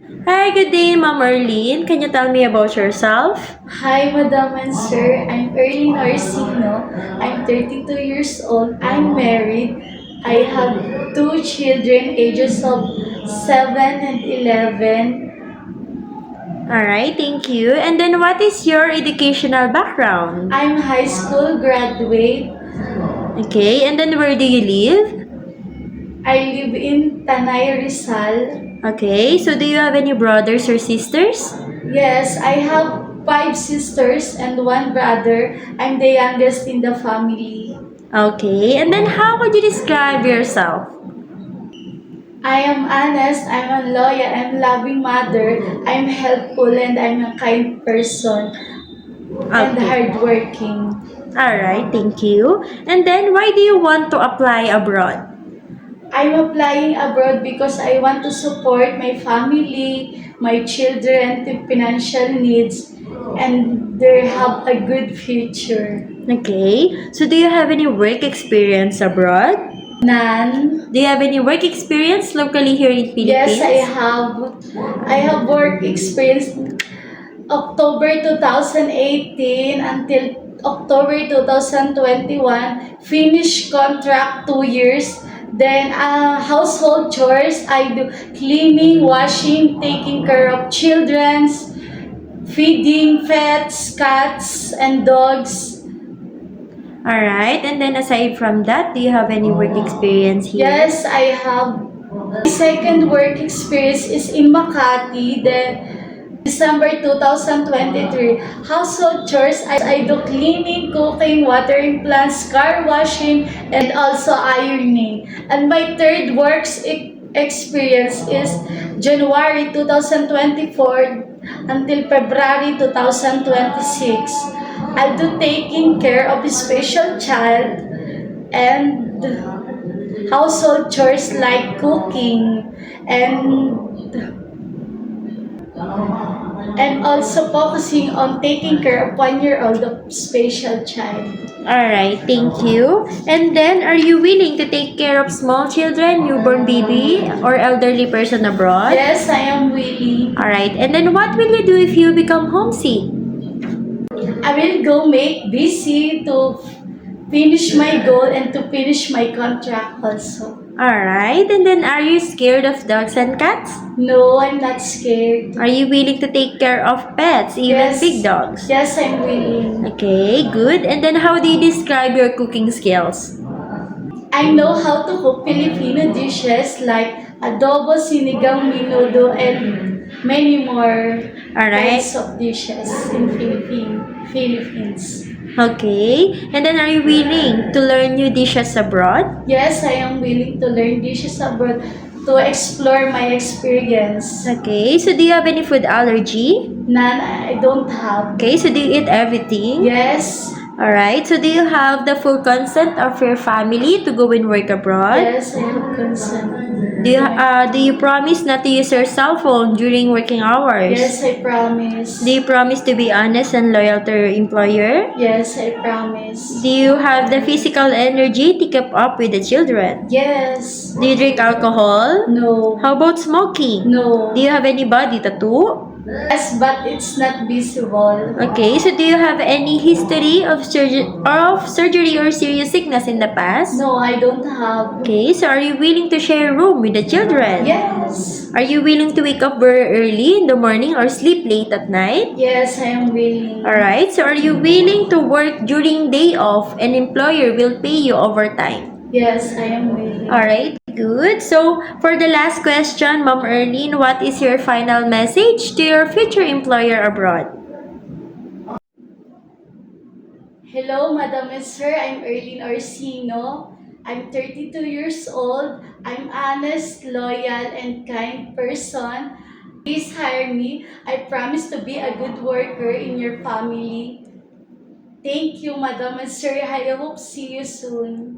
Hi, good day, Ma'am Arlene. Can you tell me about yourself? Hi, Madam and Sir. I'm Erlene Orsino. I'm 32 years old. I'm married. I have two children, ages of 7 and 11. Alright, thank you. And then what is your educational background? I'm high school graduate. Okay, and then where do you live? I live in Tanay, Rizal. Okay, so do you have any brothers or sisters? Yes, I have five sisters and one brother. I'm the youngest in the family. Okay, and then how would you describe yourself? I am honest, I'm a loyal and loving mother, I'm helpful and I'm a kind person and Okay. hardworking. Alright, thank you. And then why do you want to apply abroad? I'm applying abroad because I want to support my family, my children to financial needs and they have a good future. Okay, so do you have any work experience abroad? None. Do you have any work experience locally here in Yes, I Philippines? have. I have work experience October 2018 until October 2021, finish contract 2 years. Then household chores, I do cleaning, washing, taking care of children's, feeding pets, cats, and dogs. Alright, and then aside from that, do you have any work experience here? Yes, I have. My second work experience is in Makati. Then December 2023, household chores, I do cleaning, cooking, watering plants, car washing, and also ironing. And my third experience is January 2024 until February 2026. I do taking care of a special child and household chores like cooking and also focusing on taking care of 1 year old of special child. Alright, thank you. And then, are you willing to take care of small children, newborn baby, or elderly person abroad? Yes, I am willing. Alright, and then what will you do if you become homesick? I will go make busy to finish my goal and to finish my contract also. Alright, and then are you scared of dogs and cats? No, I'm not scared. Are you willing to take care of pets, even Yes. big dogs? Yes, I'm willing. Okay, good. And then how do you describe your cooking skills? I know how to cook Filipino dishes like adobo, sinigang, menudo, and many more Alright. kinds of dishes in Philippines. Okay. And then are you willing to learn new dishes abroad? Yes, I am willing to learn dishes abroad to explore my experience. Okay. So do you have any food allergy? None, I don't have. Okay. So do you eat everything? Yes, Alright. So do you have the full consent of your family to go and work abroad? yes, I have consent. Do you promise not to use your cell phone during working hours? Yes, I promise. Do you promise to be honest and loyal to your employer? Yes, I promise. Do you have the physical energy to keep up with the children? Yes. Do you drink alcohol? No. How about smoking? No. Do you have any body tattoo? Yes, but it's not visible. Okay, so do you have any history of surgery or serious sickness in the past? No, I don't have. Okay, so are you willing to share a room with the children? Yes. Are you willing to wake up very early in the morning or sleep late at night? Yes, I am willing. Alright, so are you willing to work during day off and employer will pay you overtime? Yes, I am willing. Alright, good. So, for the last question, Ma'am Erlene, what is your final message to your future employer abroad? Hello, Madam and Sir. I'm Erlene Orsino. I'm 32 years old. I'm honest, loyal, and kind person. Please hire me. I promise to be a good worker in your family. Thank you, Madam and Sir. I hope see you soon.